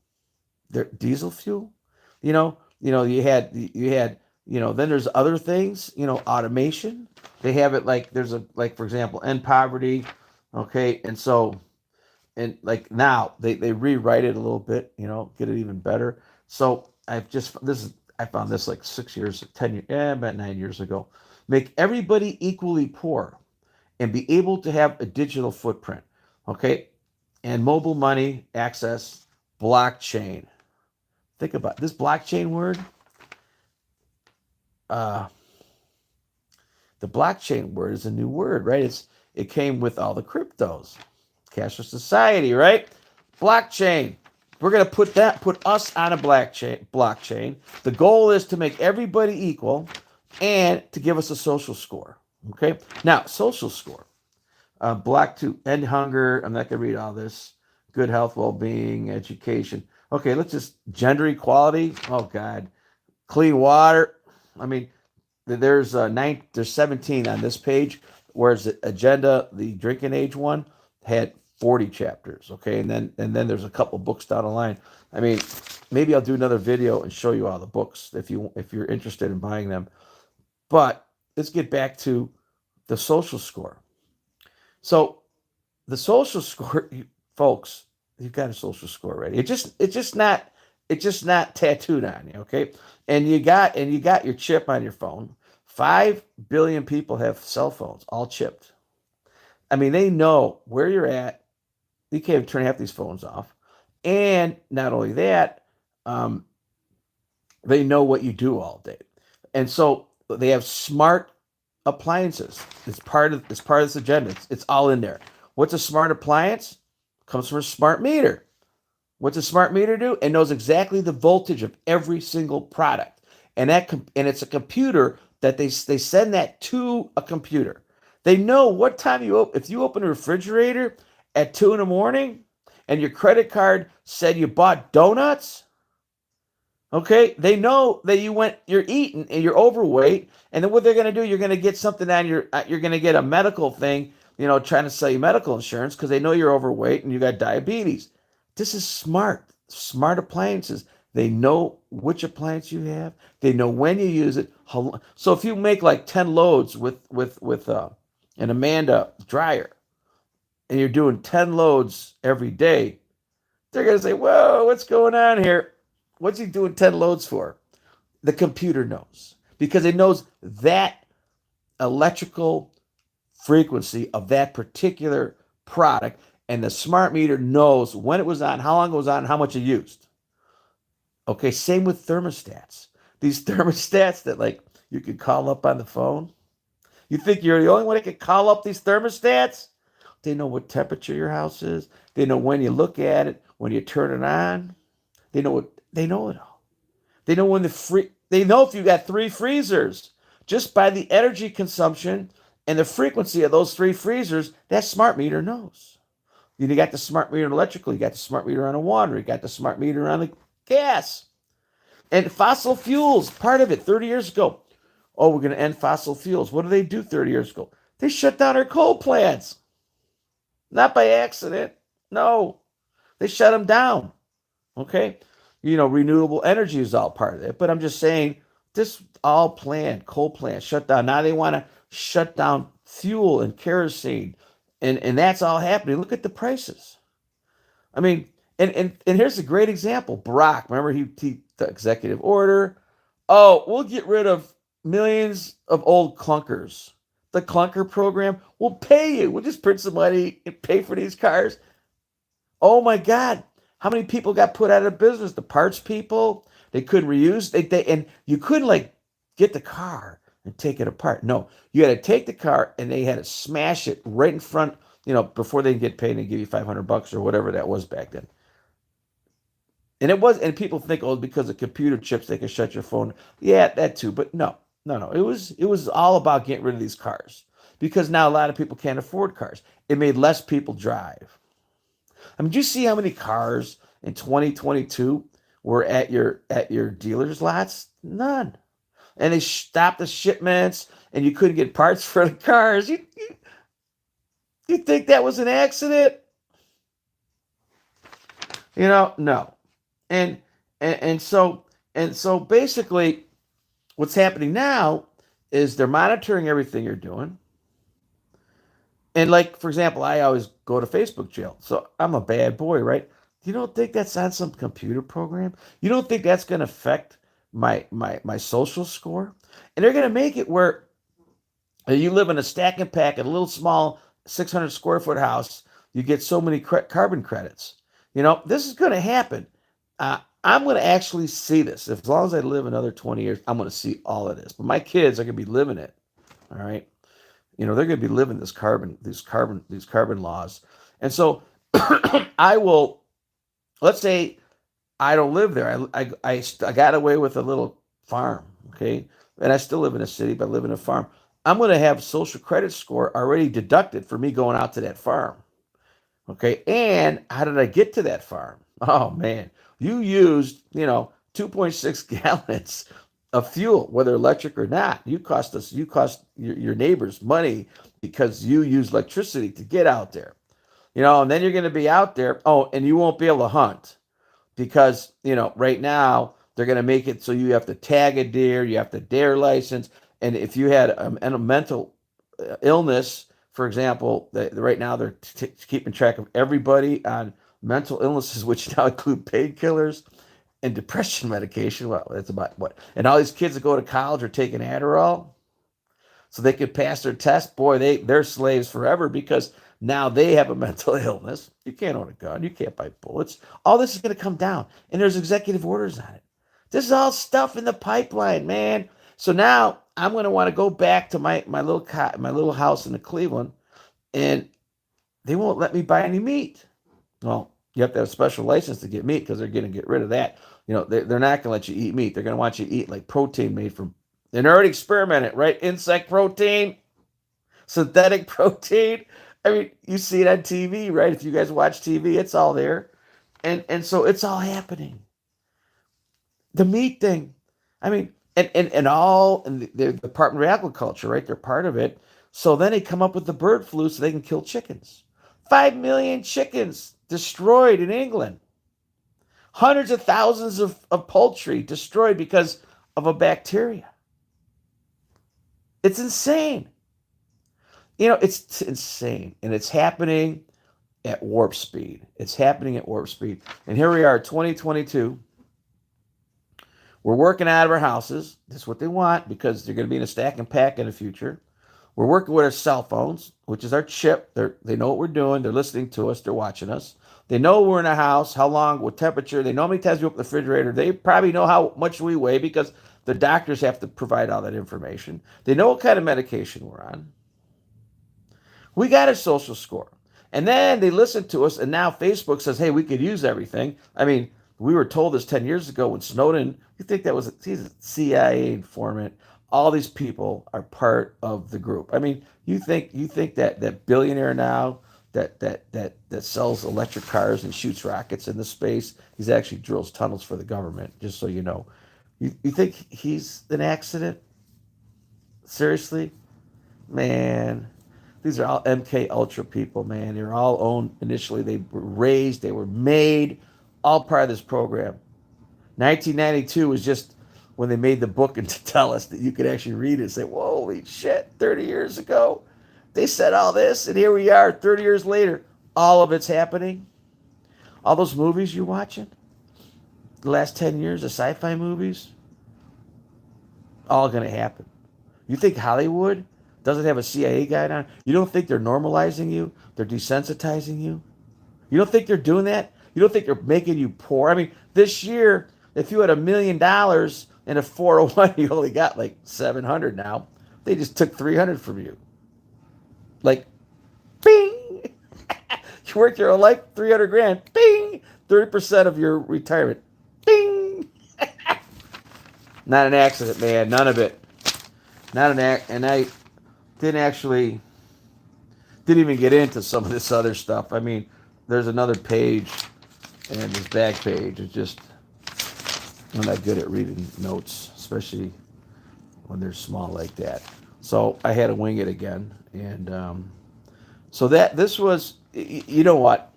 diesel fuel, you had, then there's other things, automation. They have it like for example, end poverty. Okay. And so, and like now they rewrite it a little bit, get it even better. So I found this like 6 years, 10 years, about 9 years ago. make everybody equally poor, and be able to have a digital footprint. Okay, and mobile money access, blockchain. Think about this blockchain word. Uh, the blockchain word is a new word, right? It came with all the cryptos, cashless society, right? Blockchain. We're gonna put us on a blockchain. The goal is to make everybody equal and to give us a social score. Okay. Now, social score. Black to end hunger. I'm not gonna read all this. Good health, well-being, education. Okay, let's just gender equality. Oh God, clean water. I mean, there's 17 on this page, whereas the agenda, the drinking age one, had 40 chapters. Okay, and then there's a couple books down the line. I mean, maybe I'll do another video and show you all the books if you're interested in buying them. But let's get back to the social score. So the social score, folks, you've got a social score already. It's just not tattooed on you, okay? And you got your chip on your phone. 5 billion people have cell phones, all chipped. I mean, they know where you're at. You can't turn half these phones off. And not only that, um, they know what you do all day. And so they have smart appliances. It's part of this agenda. It's all in there. What's a smart appliance? Comes from a smart meter. What's a smart meter do? It knows exactly the voltage of every single product. And it's a computer that they send that to a computer. They know what time if you open a refrigerator at 2 in the morning and your credit card said you bought donuts, okay, they know that you're eating and you're overweight, and then what they're going to do, you're going to get something on you're going to get a medical thing, trying to sell you medical insurance because they know you're overweight and you got diabetes. This is smart appliances. They know which appliance you have. They know when you use it. So if you make like 10 loads with an Amanda dryer, and you're doing 10 loads every day, they're going to say, whoa, what's going on here? What's he doing 10 loads for? The computer knows because it knows that electrical frequency of that particular product, and the smart meter knows when it was on, how long it was on, and how much it used. Okay, same with thermostats. These thermostats that like you can call up on the phone. You think you're the only one that can call up these thermostats? They know what temperature your house is. They know when you look at it, when you turn it on. They know it all. They know they know if you got 3 freezers. Just by the energy consumption and the frequency of those 3 freezers, that smart meter knows. You got the smart meter on electrical, you got the smart meter on the water, you got the smart meter on the gas. And fossil fuels, part of it, 30 years ago. Oh, we're going to end fossil fuels. What did they do 30 years ago? They shut down our coal plants. Not by accident. No, they shut them down. Okay. Renewable energy is all part of it. But I'm just saying, this all planned, coal plants shut down. Now they want to shut down fuel and kerosene. And that's all happening. Look at the prices. I mean, and here's a great example. Barack, remember the executive order. Oh, we'll get rid of millions of old clunkers. The clunker program will pay you. We'll just print some money and pay for these cars. Oh my God. How many people got put out of business? The parts people, they couldn't reuse. And you couldn't like get the car and take it apart. No, you had to take the car and they had to smash it right in front, before they get paid and give you $500 or whatever that was back then. And people think, oh, because of computer chips, they can shut your phone. Yeah, that too. But no. It was all about getting rid of these cars because now a lot of people can't afford cars. It made less people drive. I mean, do you see how many cars in 2022 were at your dealer's lots? None. And they stopped the shipments, and you couldn't get parts for the cars. You think that was an accident? No. And so basically, what's happening now is they're monitoring everything you're doing. And like, for example, I always go to Facebook jail. So I'm a bad boy, right? You don't think that's on some computer program? You don't think that's going to affect my social score? And they're going to make it where And you live in a stack and pack in a little small 600 square foot house, you get so many carbon credits. This is going to happen. I'm going to actually see this. As long as I live another 20 years, I'm going to see all of this. But my kids are going to be living it. All right. They're going to be living these carbon laws. And so I will, let's say I don't live there. I got away with a little farm. Okay. And I still live in a city, but I live in a farm. I'm going to have social credit score already deducted for me going out to that farm. Okay. And how did I get to that farm? Oh man, you used, 2.6 gallons of fuel, whether electric or not. You cost your neighbors money because you use electricity to get out there. And then you're going to be out there. Oh, and you won't be able to hunt because, right now they're going to make it so you have to tag a deer, you have to deer license. And if you had a mental illness, for example, right now they're keeping track of everybody on mental illnesses, which now include painkillers and depression medication. Well, that's about what. And all these kids that go to college are taking Adderall so they can pass their test. Boy, they're slaves forever because now they have a mental illness. You can't own a gun. You can't buy bullets. All this is going to come down, and there's executive orders on it. This is all stuff in the pipeline, man. So now I'm going to want to go back to my little house in the Cleveland, and they won't let me buy any meat. Well, you have to have a special license to get meat because they're going to get rid of that. They're not going to let you eat meat. They're going to want you to eat like protein made from. They're already experimented, right? Insect protein, synthetic protein. I mean, you see it on TV, right? If you guys watch TV, it's all there. And so it's all happening. The meat thing. I mean, and the Department of Agriculture, right? They're part of it. So then they come up with the bird flu so they can kill chickens. 5 million chickens destroyed in England. Hundreds of thousands of poultry destroyed because of a bacteria. It's insane. It's insane. And it's happening at warp speed. It's happening at warp speed. And here we are, 2022. We're working out of our houses. That's what they want because they're going to be in a stack and pack in the future. We're working with our cell phones, which is our chip. They know what we're doing. They're listening to us. They're watching us. They know we're in a house, how long, what temperature. They know how many times we open the refrigerator. They probably know how much we weigh because the doctors have to provide all that information. They know what kind of medication we're on. We got a social score. And then they listen to us, and now Facebook says, hey, we could use everything. I mean, we were told this 10 years ago when Snowden, you think that was he's a CIA informant. All these people are part of the group. I mean, you think that billionaire now that sells electric cars and shoots rockets into space, he's actually drills tunnels for the government, just so you know. You think he's an accident? Seriously? Man, these are all MK Ultra people, man. They're all owned initially. They were raised, they were made, all part of this program. 1992 was just when they made the book and to tell us that you could actually read it and say, holy shit, 30 years ago, they said all this, and here we are 30 years later. All of it's happening. All those movies you're watching, the last 10 years, the sci-fi movies, all going to happen. You think Hollywood doesn't have a CIA guy on? You don't think they're normalizing you? They're desensitizing you? You don't think they're doing that? You don't think they're making you poor? I mean, this year, if you had $1 million in a 401, you only got like 700 now. They just took 300 from you. Like, bing! You worked your whole life, 300 grand, bing! 30% of your retirement, bing! Not an accident, man. None of it. Not an and I didn't even get into some of this other stuff. I mean, there's another page, and this back page is just, I'm not good at reading notes, especially when they're small like that. So I had to wing it again. And so this was, you know what?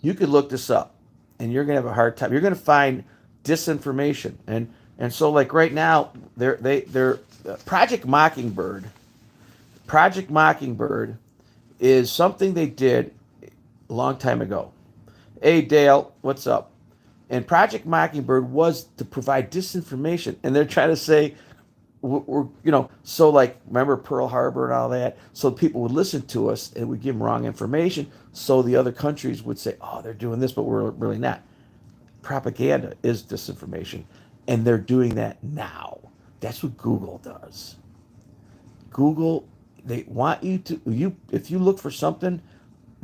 You could look this up, and you're going to have a hard time. You're going to find disinformation. And so like right now, they're Project Mockingbird. Project Mockingbird is something they did a long time ago. Hey, Dale, what's up? And Project Mockingbird was to provide disinformation. And they're trying to say so like, remember Pearl Harbor and all that? So people would listen to us and we give them wrong information. So the other countries would say, oh, they're doing this, but we're really not. Propaganda is disinformation. And they're doing that now. That's what Google does. Google, they want you to, if you look for something,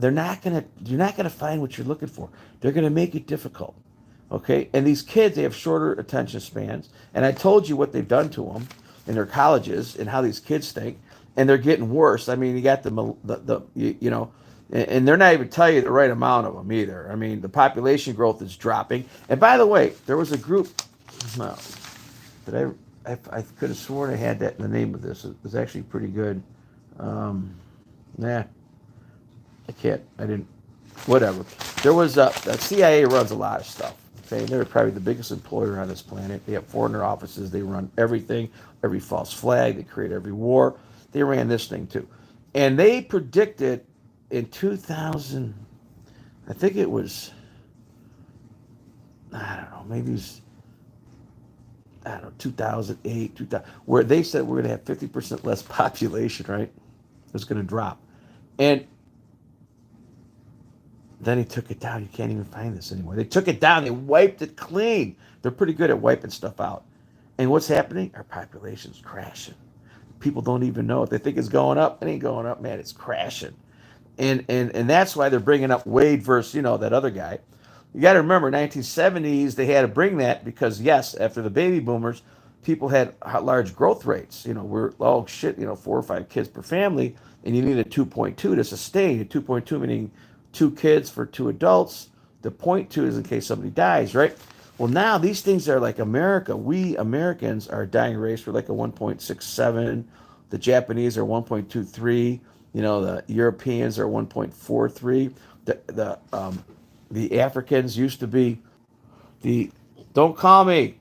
you're not gonna find what you're looking for. They're gonna make it difficult. Okay? And these kids, they have shorter attention spans. And I told you what they've done to them in their colleges and how these kids think. And they're getting worse. I mean, you got and they're not even telling you the right amount of them either. I mean, the population growth is dropping. And by the way, there was a group, no, did I could have sworn I had that in the name of this. It was actually pretty good. Nah, I didn't, whatever. There was the CIA runs a lot of stuff. Okay, they're probably the biggest employer on this planet. They have 400 offices. They run everything, every false flag. They create every war. They ran this thing too, and they predicted in 2000. I think it was. I don't know. Maybe it was. I don't know. 2008, 2000, where they said we're going to have 50% less population. Right, it's going to drop, and then he took it down. You can't even find this anymore. They took it down. They wiped it clean. They're pretty good at wiping stuff out. And what's happening? Our population's crashing. People don't even know it. They think it's going up. It ain't going up, man. It's crashing. And that's why they're bringing up Wade versus, that other guy. You got to remember, 1970s, they had to bring that because, yes, after the baby boomers, people had large growth rates. We're, oh, shit, 4 or 5 kids per family, and you need a 2.2 to sustain. A 2.2 meaning 2 kids for 2 adults. The 0.2 is in case somebody dies, right? Well, now these things are like America. We Americans are a dying race. We're like a 1.67. The Japanese are 1.23. The Europeans are 1.43. The Africans used to be the. Don't call me.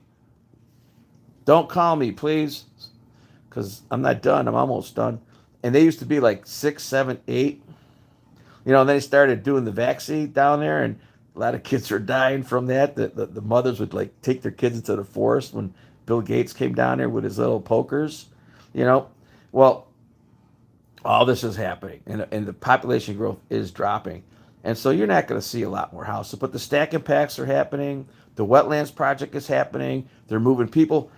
Don't call me, please, because I'm not done. I'm almost done. And they used to be like 6, 7, 8. And then they started doing the vaccine down there, and a lot of kids are dying from that. The mothers would like take their kids into the forest when Bill Gates came down there with his little pokers. Well, all this is happening, and the population growth is dropping. And so you're not going to see a lot more houses, but the stack impacts are happening. The wetlands project is happening. They're moving people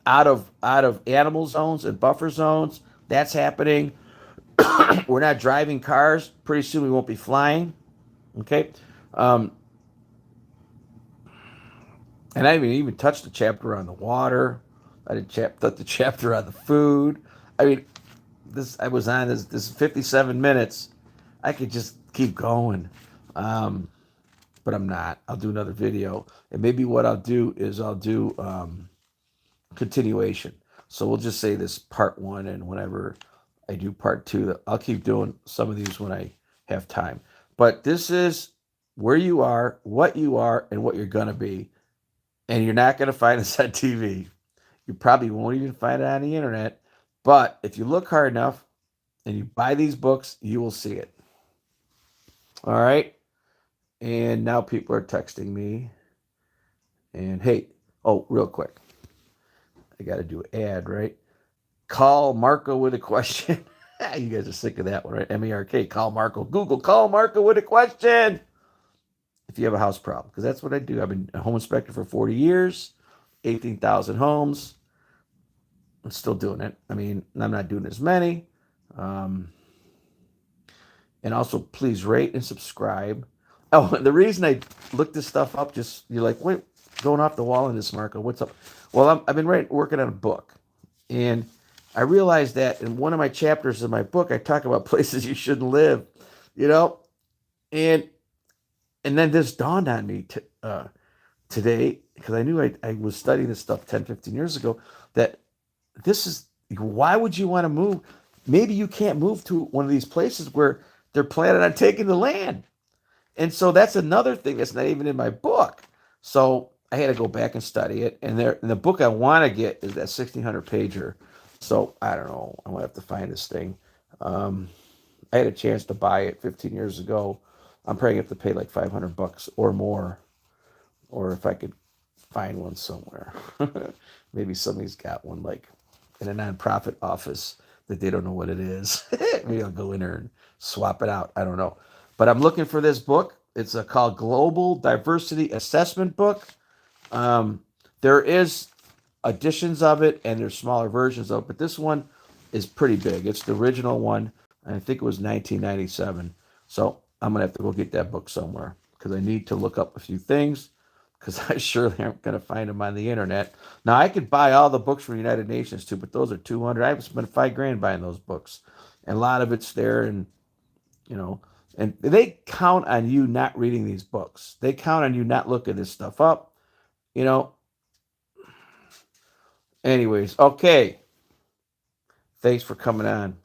out of animal zones and buffer zones. That's happening. We're not driving cars. Pretty soon we won't be flying. Okay. And I haven't even touched the chapter on the water. I didn't touch the chapter on the food. I mean, I was on this 57 minutes. I could just keep going. But I'm not. I'll do another video. And maybe what I'll do is I'll do continuation. So we'll just say this part 1, and whenever I do part 2, I'll keep doing some of these when I have time. But this is where you are, and what you're going to be. And you're not going to find this on TV. You probably won't even find it on the internet. But if you look hard enough and you buy these books, you will see it. All right. And now people are texting me. And hey, real quick. I got to do an ad, right? Call Marco with a question. You guys are sick of that one, right? M-A-R-K, call Marco. Google, call Marco with a question. If you have a house problem, because that's what I do. I've been a home inspector for 40 years, 18,000 homes. I'm still doing it. I mean, I'm not doing as many. And also, please rate and subscribe. Oh, the reason I looked this stuff up, you're like, wait, going off the wall in this, Marco. What's up? Well, I've been working on a book. And I realized that in one of my chapters of my book, I talk about places you shouldn't live, and then this dawned on me today, because I knew I was studying this stuff 10, 15 years ago, that why would you want to move? Maybe you can't move to one of these places where they're planning on taking the land. And so that's another thing that's not even in my book. So I had to go back and study it. And the book I want to get is that 1,600 pager. So I don't know. I'm going to have to find this thing. I had a chance to buy it 15 years ago. I'm probably going to have to pay like $500 or more. Or if I could find one somewhere. Maybe somebody's got one like in a nonprofit office that they don't know what it is. Maybe I'll go in there and swap it out. I don't know. But I'm looking for this book. It's called Global Diversity Assessment Book. Um, there is editions of it and there's smaller versions of it, but this one is pretty big. It's the original one. And I think it was 1997. So I'm gonna have to go get that book somewhere because I need to look up a few things because I surely aren't gonna find them on the internet. Now I could buy all the books from the United Nations too, but those are 200. I've spent $5,000 buying those books, and a lot of it's there, and you know, and they count on you not reading these books. They count on you not looking this stuff up. You know. Anyways, okay. Thanks for coming on.